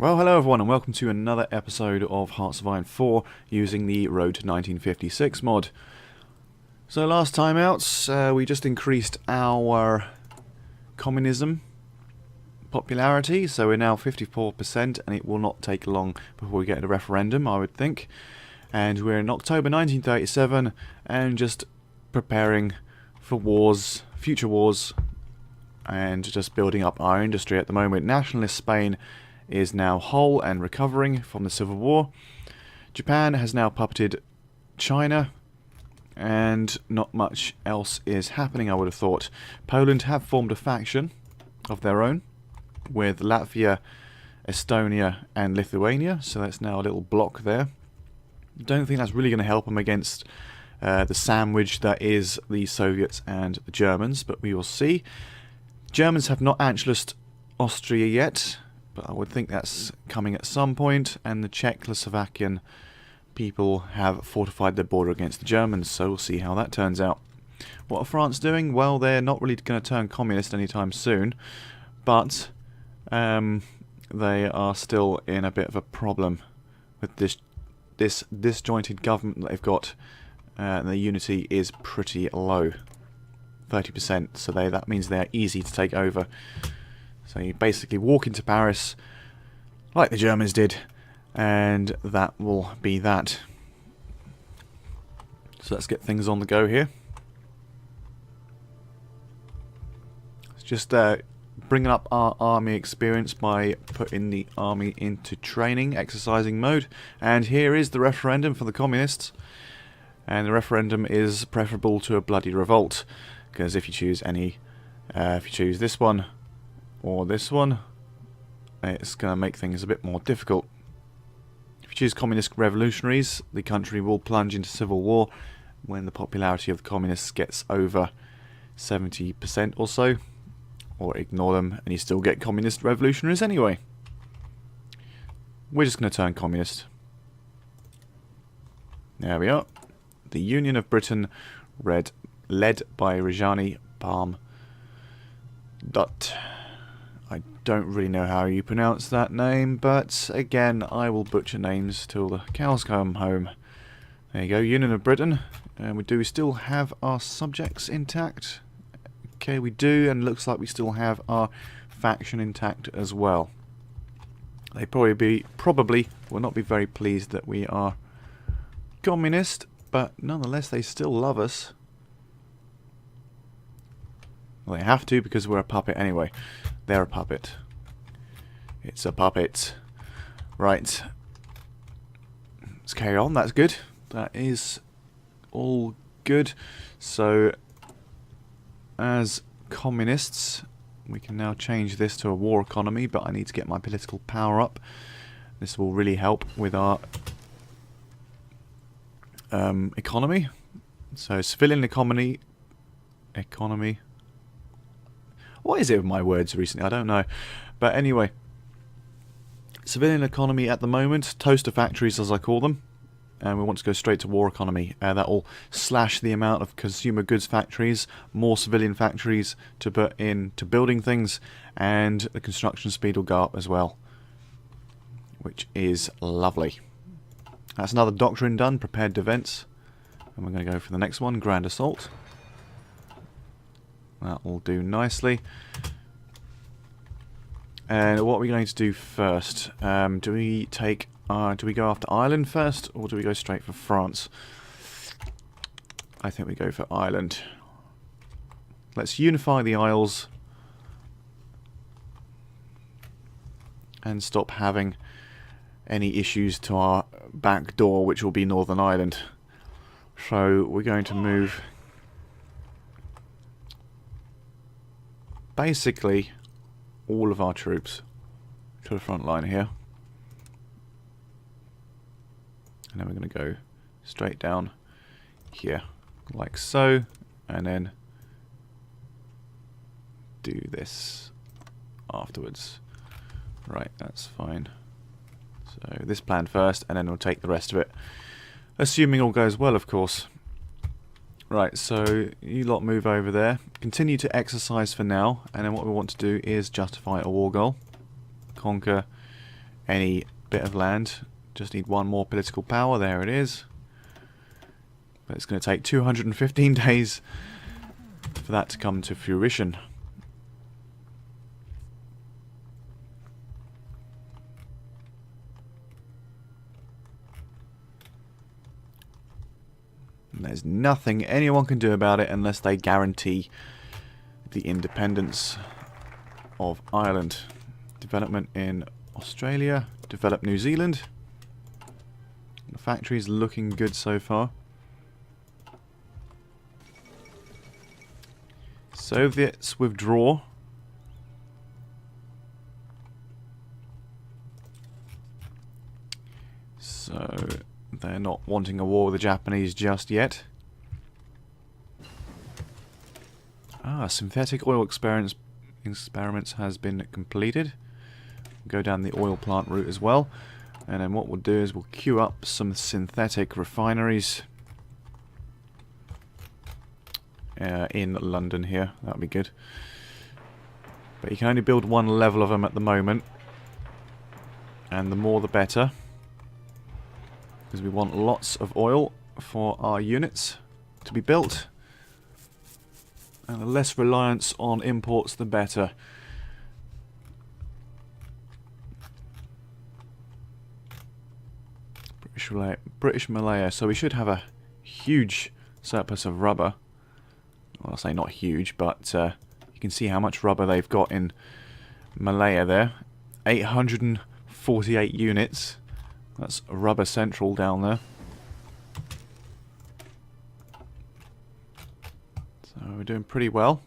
Well, hello everyone and welcome to another episode of Hearts of Iron 4 using the Road to 1956 mod. So last time out, we just increased our communism popularity, so we're now 54% and it will not take long before we get a referendum, I would think. And we're in October 1937 and just preparing for wars, future wars, and just building up our industry at the moment. Nationalist Spain is now whole and recovering from the Civil War. Japan has now puppeted China, and not much else is happening, I would have thought. Poland have formed a faction of their own with Latvia, Estonia and Lithuania, so that's now a little block there. Don't think that's really going to help them against the sandwich that is the Soviets and the Germans, but we will see. Germans have not annexed Austria yet, but I would think that's coming at some point, and the Czechoslovakian people have fortified their border against the Germans, so we'll see how that turns out. What are France doing? Well, they're not really going to turn communist anytime soon, but they are still in a bit of a problem with this disjointed government that they've got, and the unity is pretty low, 30%, so that means they're easy to take over. So you basically walk into Paris, like the Germans did, and that will be that. So let's get things on the go here. It's just bringing up our army experience by putting the army into training, exercising mode. And here is the referendum for the communists. And the referendum is preferable to a bloody revolt, because if you choose this one or this one, it's going to make things a bit more difficult. If you choose communist revolutionaries, the country will plunge into civil war when the popularity of the communists gets over 70% or so, or ignore them and you still get communist revolutionaries anyway. We're just going to turn communist. There we are. The Union of Britain, led by Rajani Palm. I don't really know how you pronounce that name, but again, I will butcher names till the cows come home. There you go, Union of Britain. And do we still have our subjects intact? Okay, we do, and looks like we still have our faction intact as well. They probably will not be very pleased that we are communist, but nonetheless, they still love us. Well, they have to, because we're a puppet anyway. They're a puppet. It's a puppet. Right. Let's carry on. That's good. That is all good. So, as communists, we can now change this to a war economy, but I need to get my political power up. This will really help with our economy. So, civilian economy. What is it with my words recently? I don't know. But anyway, civilian economy at the moment, toaster factories as I call them, and we want to go straight to war economy. That will slash the amount of consumer goods factories, more civilian factories to put into building things, and the construction speed will go up as well, which is lovely. That's another doctrine done, prepared defense, and we're going to go for the next one, grand assault. That will do nicely. And what are we going to do first? Do we go after Ireland first, or do we go straight for France? I think we go for Ireland. Let's unify the Isles and stop having any issues to our back door, which will be Northern Ireland. So we're going to move basically all of our troops to the front line here, and then we're going to go straight down here like so, and then do this afterwards. Right, that's fine. So this plan first, and then we'll take the rest of it, assuming all goes well, of course. Right, so you lot move over there. Continue to exercise for now, and then what we want to do is justify a war goal. Conquer any bit of land. Just need one more political power. There it is. But it's going to take 215 days for that to come to fruition. And there's nothing anyone can do about it unless they guarantee the independence of Ireland. Development in Australia. Develop New Zealand. The factory's looking good so far. Soviets withdraw. So they're not wanting a war with the Japanese just yet. Synthetic oil experiments has been completed. Go down the oil plant route as well. And then what we'll do is we'll queue up some synthetic refineries in London here. That'll be good. But you can only build one level of them at the moment. And the more the better. Because we want lots of oil for our units to be built. And the less reliance on imports, the better. British Malaya. So we should have a huge surplus of rubber. Well, I'll say not huge, but you can see how much rubber they've got in Malaya there. 848 units. That's rubber central down there. So we're doing pretty well,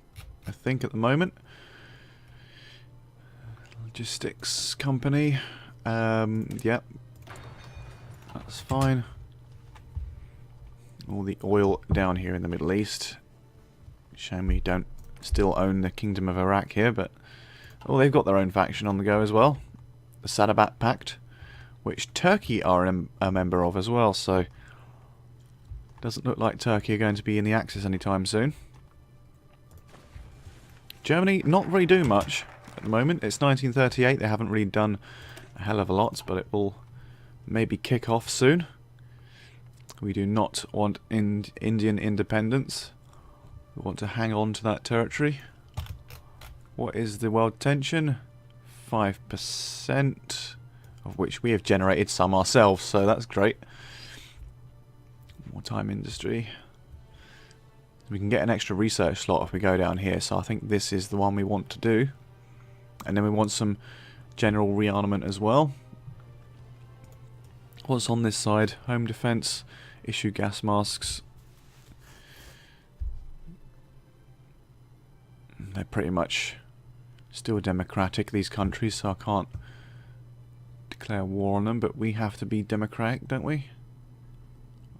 I think, at the moment. Logistics company. Yep. That's fine. All the oil down here in the Middle East. Shame we don't still own the Kingdom of Iraq here, but oh, they've got their own faction on the go as well. The Sadabat Pact, which Turkey are a member of as well, so doesn't look like Turkey are going to be in the Axis anytime soon. Germany, not really doing much at the moment. It's 1938, they haven't really done a hell of a lot, but it will maybe kick off soon. We do not want Indian independence. We want to hang on to that territory. What is the world tension? 5%, of which we have generated some ourselves, so that's great. Wartime industry. We can get an extra research slot if we go down here, so I think this is the one we want to do. And then we want some general rearmament as well. What's on this side? Home defense, issue gas masks. They're pretty much still democratic, these countries, so I can't declare war on them, but we have to be democratic, don't we?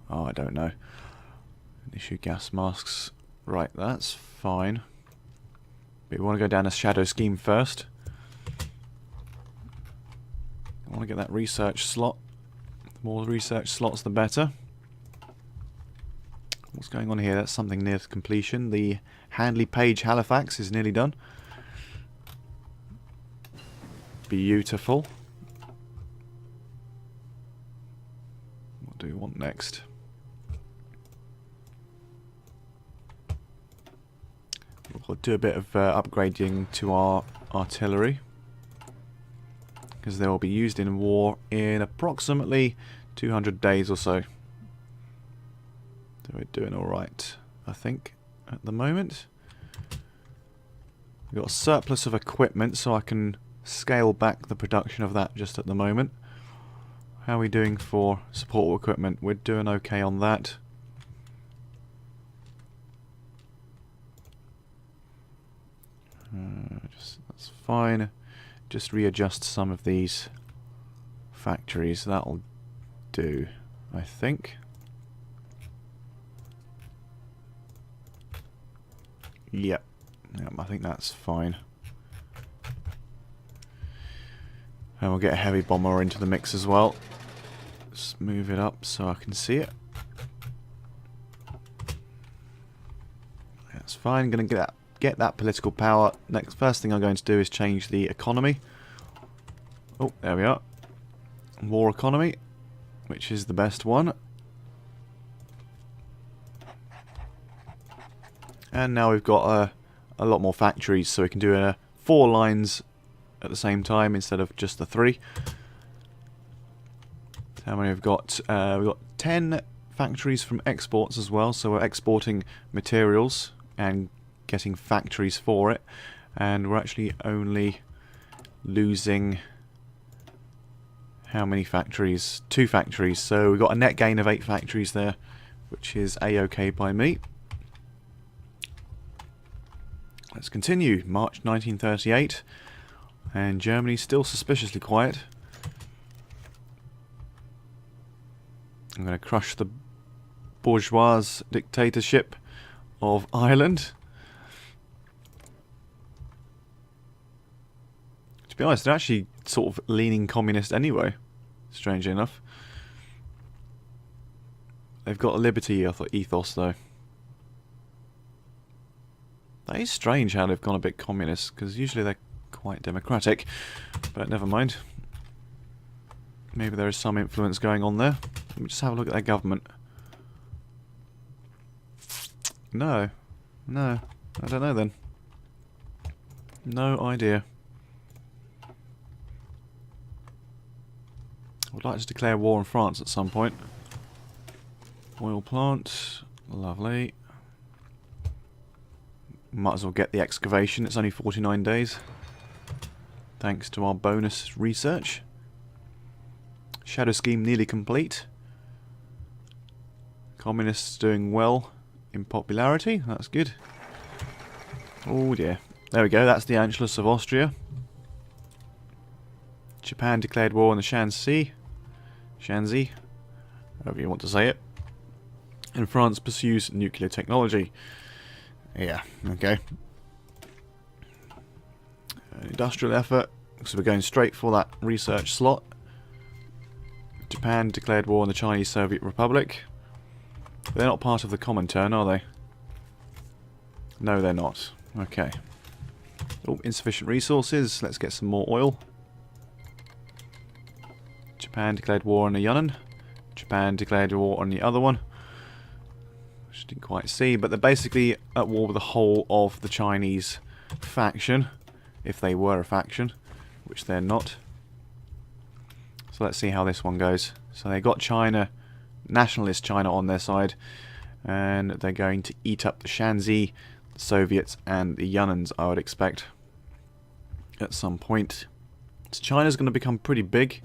Oh, I don't know. Issue gas masks. Right, that's fine. But we want to go down a shadow scheme first. I want to get that research slot. The more research slots, the better. What's going on here? That's something near completion. The Handley Page Halifax is nearly done. Beautiful. What do we want next? We'll do a bit of upgrading to our artillery, because they will be used in war in approximately 200 days or so. So we're doing alright, I think, at the moment. We've got a surplus of equipment, so I can scale back the production of that just at the moment. How are we doing for support equipment? We're doing okay on that. That's fine. Just readjust some of these factories. That'll do, I think. Yep. I think that's fine. And we'll get a heavy bomber into the mix as well. Just move it up so I can see it. That's fine. I'm going to get that political power. First thing I'm going to do is change the economy. Oh, there we are. war economy, which is the best one. And now we've got a lot more factories, so we can do 4 lines at the same time instead of just the 3. So how many we've got? We've got 10 factories from exports as well, so we're exporting materials and getting factories for it. And we're actually only losing... how many factories? 2 factories, so we've got a net gain of 8 factories there, which is a-okay by me. Let's continue. March 1938, and Germany's still suspiciously quiet. I'm going to crush the bourgeois dictatorship of Ireland. To be honest, they're actually sort of leaning communist anyway, strangely enough. They've got a liberty ethos though. That is strange how they've gone a bit communist, because usually they're quite democratic, but never mind. Maybe there is some influence going on there. Let me just have a look at their government. No. No. I don't know then. No idea. I would like to declare war on France at some point. Oil plant. Lovely. Might as well get the excavation. It's only 49 days. Thanks to our bonus research. Shadow scheme nearly complete. Communists doing well in popularity. That's good. Oh dear. There we go. That's the Anschluss of Austria. Japan declared war on the Shanxi. However you want to say it. And France pursues nuclear technology. Yeah, okay. Industrial effort. So we're going straight for that research slot. Japan declared war on the Chinese Soviet Republic. They're not part of the Comintern, are they? No, they're not. Okay. Oh, insufficient resources. Let's get some more oil. Japan declared war on the Yunnan. Japan declared war on the other one. Which I didn't quite see, but they're basically at war with the whole of the Chinese faction, if they were a faction, which they're not. So let's see how this one goes. So they got China, nationalist China on their side, and they're going to eat up the Shanxi, the Soviets, and the Yunnans, I would expect, at some point. So China's going to become pretty big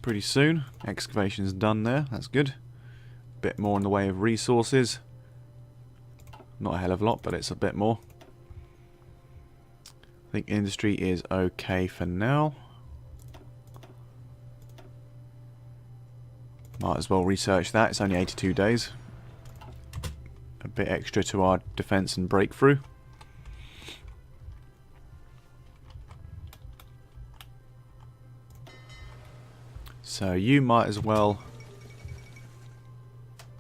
pretty soon. Excavation's done there, that's good. Bit more in the way of resources. Not a hell of a lot, but it's a bit more. I think industry is okay for now. Might as well research that. It's only 82 days. A bit extra to our defense and breakthrough. So you might as well...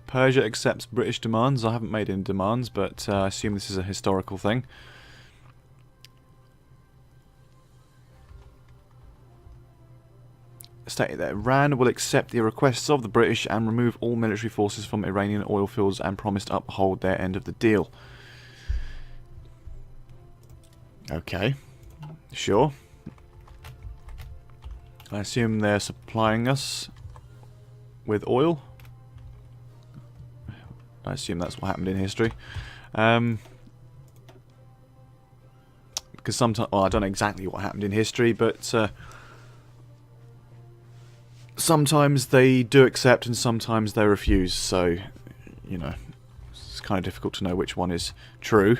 Persia accepts British demands. I haven't made any demands, but I assume this is a historical thing. Stated that Iran will accept the requests of the British and remove all military forces from Iranian oil fields and promised to uphold their end of the deal. Okay, sure. I assume they're supplying us with oil. I assume that's what happened in history. Because sometimes, well, I don't know exactly what happened in history, but sometimes they do accept and sometimes they refuse. So, you know, it's kind of difficult to know which one is true,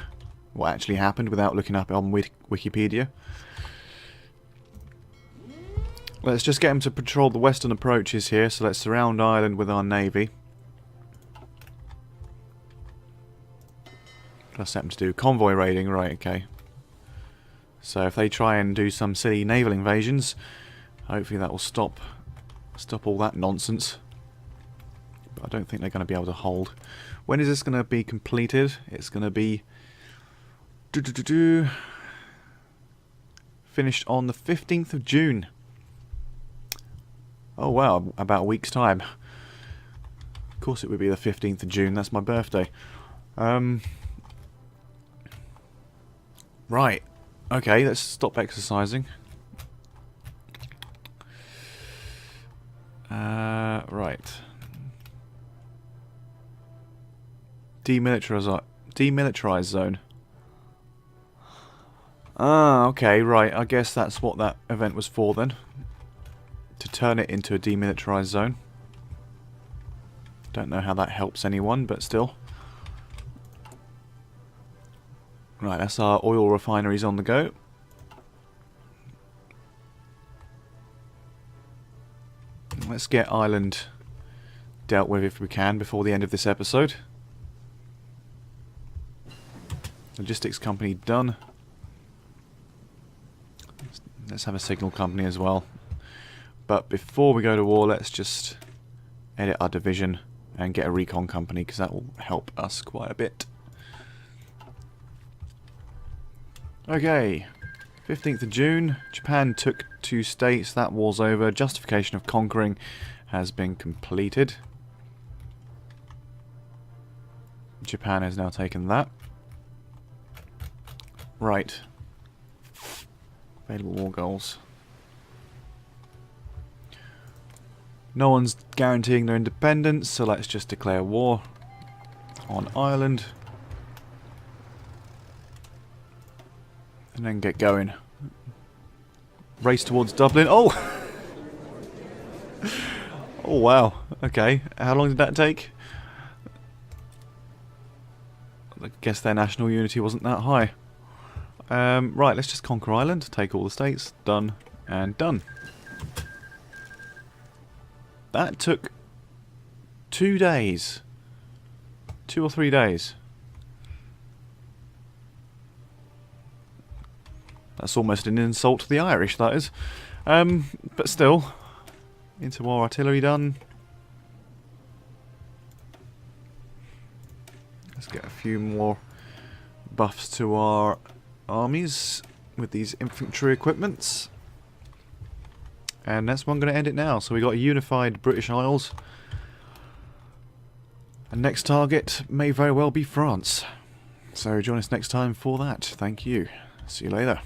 what actually happened, without looking up on Wikipedia. Let's just get them to patrol the western approaches here. So let's surround Ireland with our navy. Plus set them to do convoy raiding, right, okay. So if they try and do some silly naval invasions, hopefully that will stop all that nonsense. But I don't think they're going to be able to hold. When is this going to be completed? It's going to be finished on the 15th of June. Oh wow, about a week's time. Of course it would be the 15th of June, that's my birthday. Right. Okay, let's stop exercising. Right. Demilitarized zone. Ah, okay, right. I guess that's what that event was for then. To turn it into a demilitarized zone. Don't know how that helps anyone, but still. Right, that's our oil refineries on the go. Let's get Ireland dealt with if we can before the end of this episode. Logistics company done. Let's have a signal company as well. But before we go to war, let's just edit our division and get a recon company, because that will help us quite a bit. Okay, 15th of June, Japan took 2 states, that war's over. Justification of conquering has been completed. Japan has now taken that. Right. Available war goals. No one's guaranteeing their independence, so let's just declare war on Ireland. And then get going. Race towards Dublin. Oh! Oh wow. Okay. How long did that take? I guess their national unity wasn't that high. Right, let's just conquer Ireland. Take all the states. Done. And done. That took 2 days. 2 or 3 days. That's almost an insult to the Irish, that is. But still. Interwar artillery done. Let's get a few more buffs to our armies with these infantry equipments. And that's one going to end it now. So we got a unified British Isles. And next target may very well be France. So join us next time for that. Thank you. See you later.